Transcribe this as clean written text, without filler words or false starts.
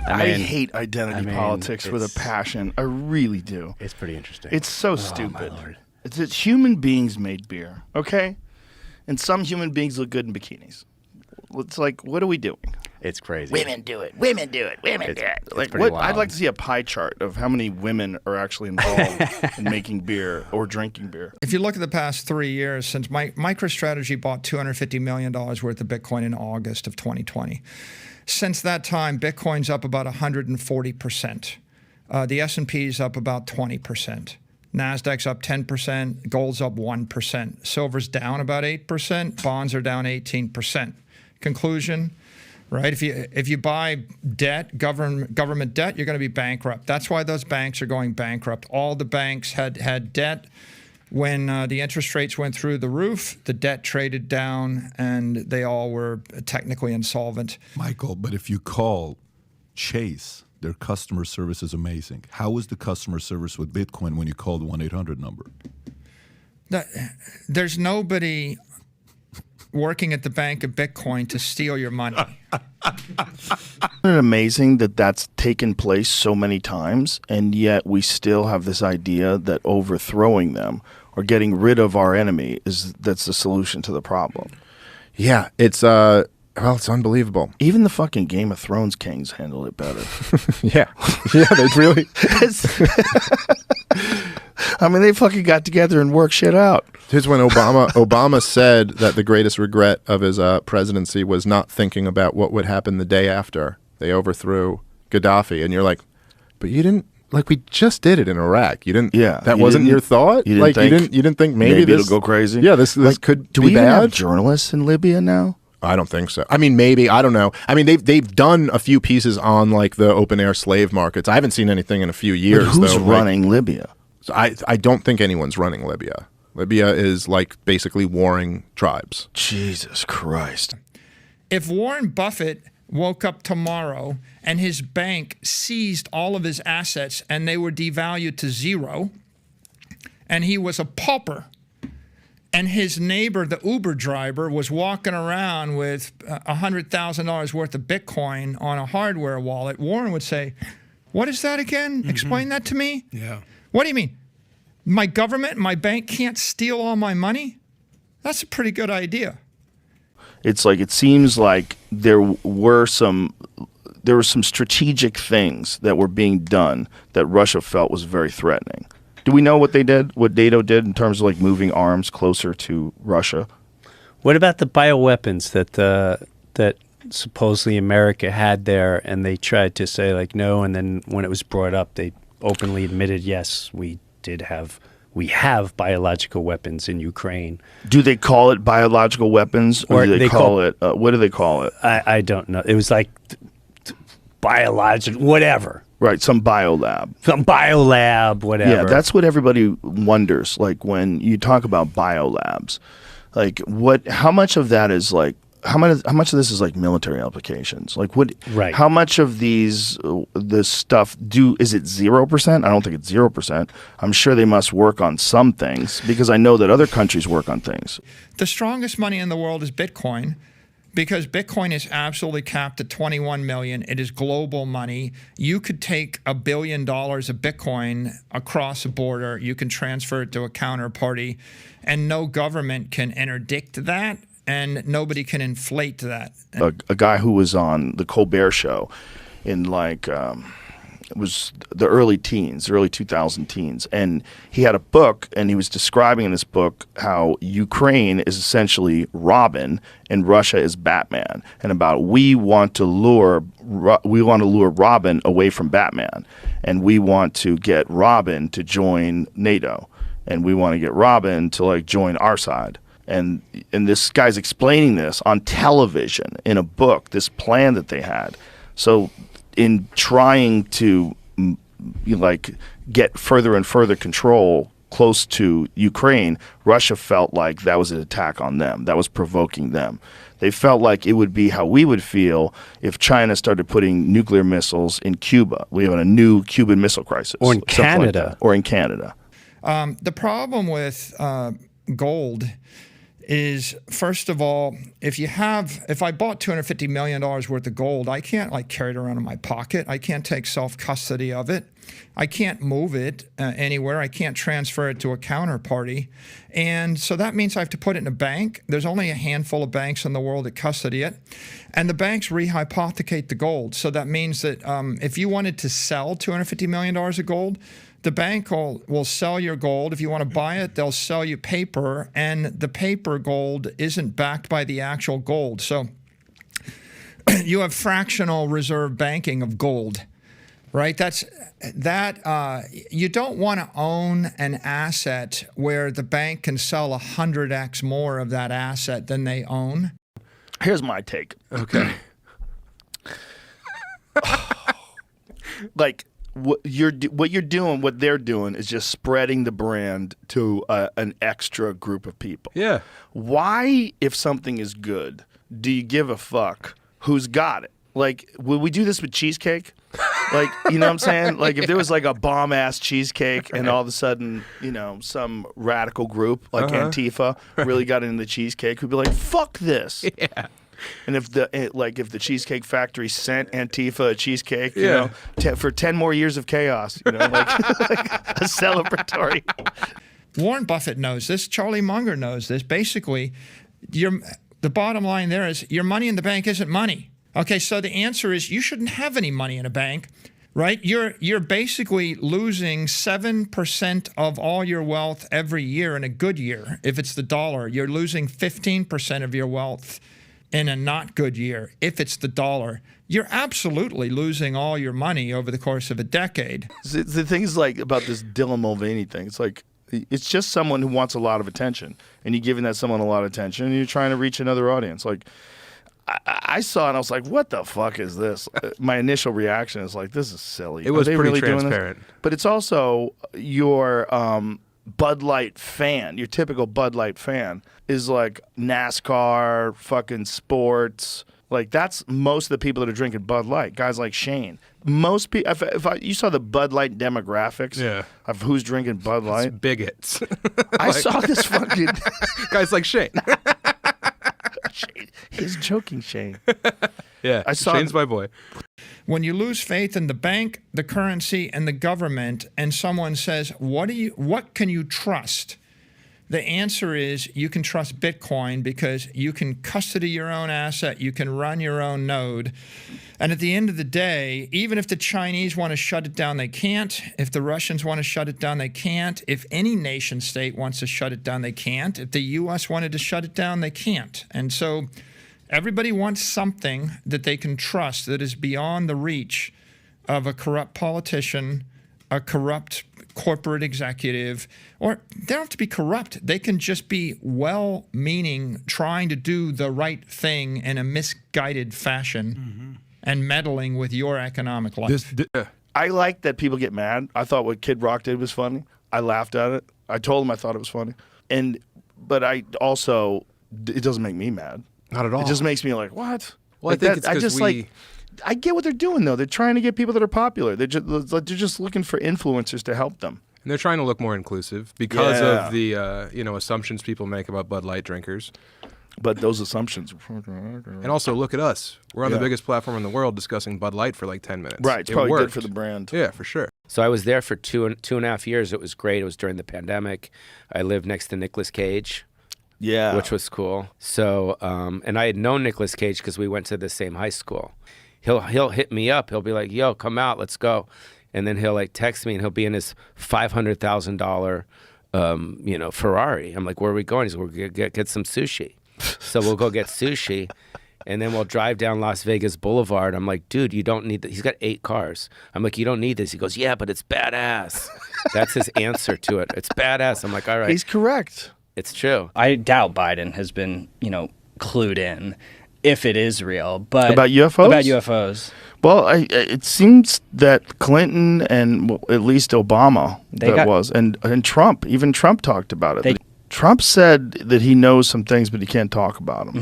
I hate identity politics with a passion. I really do. It's pretty interesting. It's so stupid. It's human beings made beer, okay? And some human beings look good in bikinis. It's like, what are we doing? It's crazy. Women do it. Women do it. Women do it. Like, what? I'd like to see a pie chart of how many women are actually involved in making beer or drinking beer. If you look at the past 3 years, since MicroStrategy bought $250 million worth of Bitcoin in August of 2020, since that time, Bitcoin's up about 140%. The S&P's up about 20%. NASDAQ's up 10%. Gold's up 1%. Silver's down about 8%. Bonds are down 18%. Conclusion, right? If you buy debt, government debt, you're going to be bankrupt. That's why those banks are going bankrupt. All the banks had debt. When the interest rates went through the roof, the debt traded down, and they all were technically insolvent. Michael, but if you call Chase, their customer service is amazing. How was the customer service with Bitcoin when you called the 1-800 number? There's nobody working at the Bank of Bitcoin to steal your money. Isn't it amazing that that's taken place so many times, and yet we still have this idea that overthrowing them or getting rid of our enemy that's the solution to the problem? Yeah, it's unbelievable. Even the fucking Game of Thrones kings handle it better. Yeah, they really. I mean, they fucking got together and worked shit out. Here's when Obama said that the greatest regret of his presidency was not thinking about what would happen the day after they overthrew Gaddafi. And you're like, but you didn't, like, we just did it in Iraq. You didn't, that wasn't your thought? You didn't think maybe this, it'll go crazy? Yeah, this could do be we bad. Even have journalists in Libya now? I don't think so. I mean, maybe. I don't know. I mean, they've done a few pieces on, like, the open-air slave markets. I haven't seen anything in a few years, but who's running Libya? So I don't think anyone's running Libya. Libya is, like, basically warring tribes. Jesus Christ. If Warren Buffett woke up tomorrow and his bank seized all of his assets and they were devalued to zero, and he was a pauper, and his neighbor, the Uber driver, was walking around with $100,000 worth of Bitcoin on a hardware wallet, Warren would say, what is that again? Mm-hmm. Explain that to me. Yeah. What do you mean? My government, my bank can't steal all my money? That's a pretty good idea. It's like, it seems like there were some strategic things that were being done that Russia felt was very threatening. Do we know what they did, what NATO did in terms of, like, moving arms closer to Russia? What about the bioweapons that supposedly America had there, and they tried to say, like, no, and then when it was brought up, they openly admitted, yes, we have biological weapons in Ukraine. Do they call it biological weapons, or do they call it, what do they call it? I don't know. It was like biological, whatever. Right, some biolab. Some biolab, whatever. Yeah, that's what everybody wonders, like, when you talk about biolabs. Like, how much of that is, like, how much of this is, like, military applications? Like, right. How much of this stuff is it 0%? I don't think it's 0%. I'm sure they must work on some things, because I know that other countries work on things. The strongest money in the world is Bitcoin, because Bitcoin is absolutely capped at 21 million. It is global money. You could take $1 billion of Bitcoin across a border. You can transfer it to a counterparty, and no government can interdict that, and nobody can inflate that. A guy who was on the Colbert Show in, like, it was the early 2000 teens, and he had a book, and he was describing in this book how Ukraine is essentially Robin and Russia is Batman, and about we want to lure Robin away from Batman, and we want to get Robin to join NATO, and we want to get Robin to, like, join our side. And this guy's explaining this on television in a book, this plan that they had. So in trying to, like, get further and further control close to Ukraine, Russia felt like that was an attack on them. That was provoking them. They felt like it would be how we would feel if China started putting nuclear missiles in Cuba. We have a new Cuban Missile Crisis. Or in Canada. Or in Canada. The problem with gold is, first of all, if I bought $250 million worth of gold, I can't like carry it around in my pocket. I can't take self-custody of it. I can't move it anywhere. I can't transfer it to a counterparty. And so that means I have to put it in a bank. There's only a handful of banks in the world that custody it. And the banks rehypothecate the gold. So that means that if you wanted to sell $250 million of gold, the bank will sell your gold. If you want to buy it, they'll sell you paper, and the paper gold isn't backed by the actual gold. So you have fractional reserve banking of gold, right? You don't want to own an asset where the bank can sell 100x more of that asset than they own. Here's my take. Okay. Like, what they're doing is just spreading the brand to an extra group of people. Yeah. Why, if something is good, do you give a fuck who's got it? Like, would we do this with cheesecake? Like, you know what I'm saying? Like, if there was like a bomb-ass cheesecake and all of a sudden, you know, some radical group like Antifa really got into the cheesecake, we'd be like, fuck this. Yeah. And if the Cheesecake Factory sent Antifa a cheesecake, you know, for 10 more years of chaos, you know, like a celebratory. Warren Buffett knows this. Charlie Munger knows this. Basically, the bottom line there is your money in the bank isn't money. Okay, so the answer is you shouldn't have any money in a bank, right? You're basically losing 7% of all your wealth every year in a good year. If it's the dollar, you're losing 15% of your wealth in a not good year. If it's the dollar, you're absolutely losing all your money over the course of a decade. The thing is, like, about this Dylan Mulvaney thing, it's like, it's just someone who wants a lot of attention, and you're giving that someone a lot of attention, and you're trying to reach another audience. Like, I saw it and I was like, what the fuck is this? My initial reaction is like, this is silly. It was Are they pretty really doing this? transparent. But it's also your Bud Light fan, your typical Bud Light fan is like NASCAR, fucking sports. Like, that's most of the people that are drinking Bud Light. Guys like Shane. Most people, you saw the Bud Light demographics of who's drinking Bud Light. It's bigots. I saw this fucking guys like Shane. Shane. He's joking, Shane. Yeah, Shane's my boy. When you lose faith in the bank, the currency, and the government, and someone says, what can you trust? The answer is you can trust Bitcoin because you can custody your own asset, you can run your own node. And at the end of the day, even if the Chinese want to shut it down, they can't. If the Russians want to shut it down, they can't. If any nation state wants to shut it down, they can't. If the U.S. wanted to shut it down, they can't. And so everybody wants something that they can trust that is beyond the reach of a corrupt politician, a corrupt corporate executive, or they don't have to be corrupt. They can just be well-meaning, trying to do the right thing in a misguided fashion and meddling with your economic life. I like that people get mad. I thought what Kid Rock did was funny. I laughed at it. I told him I thought it was funny. But I also, it doesn't make me mad. Not at all. It just makes me like, what? Well, like I think it's because I get what they're doing, though. They're trying to get people that are popular. They're just looking for influencers to help them. And they're trying to look more inclusive because of the assumptions people make about Bud Light drinkers. But those assumptions. And also, look at us. We're on the biggest platform in the world discussing Bud Light for like 10 minutes. Right. It's probably good for the brand. Yeah, for sure. So I was there for two and a half years. It was great. It was during the pandemic. I lived next to Nicolas Cage. Yeah. Which was cool. So, and I had known Nicolas Cage because we went to the same high school. He'll hit me up. He'll be like, yo, come out, let's go. And then he'll like text me and he'll be in his $500,000 Ferrari. I'm like, where are we going? He's like, we're gonna get some sushi. So we'll go get sushi and then we'll drive down Las Vegas Boulevard. I'm like, dude, you don't need that. He's got 8 cars. I'm like, you don't need this. He goes, yeah, but it's badass. That's his answer to it. It's badass. I'm like, all right. He's correct. It's true. I doubt Biden has been, clued in if it is real. But about UFOs? About UFOs. Well, it seems that Clinton and at least Obama and Trump, even Trump talked about it. Trump said that he knows some things, but he can't talk about them.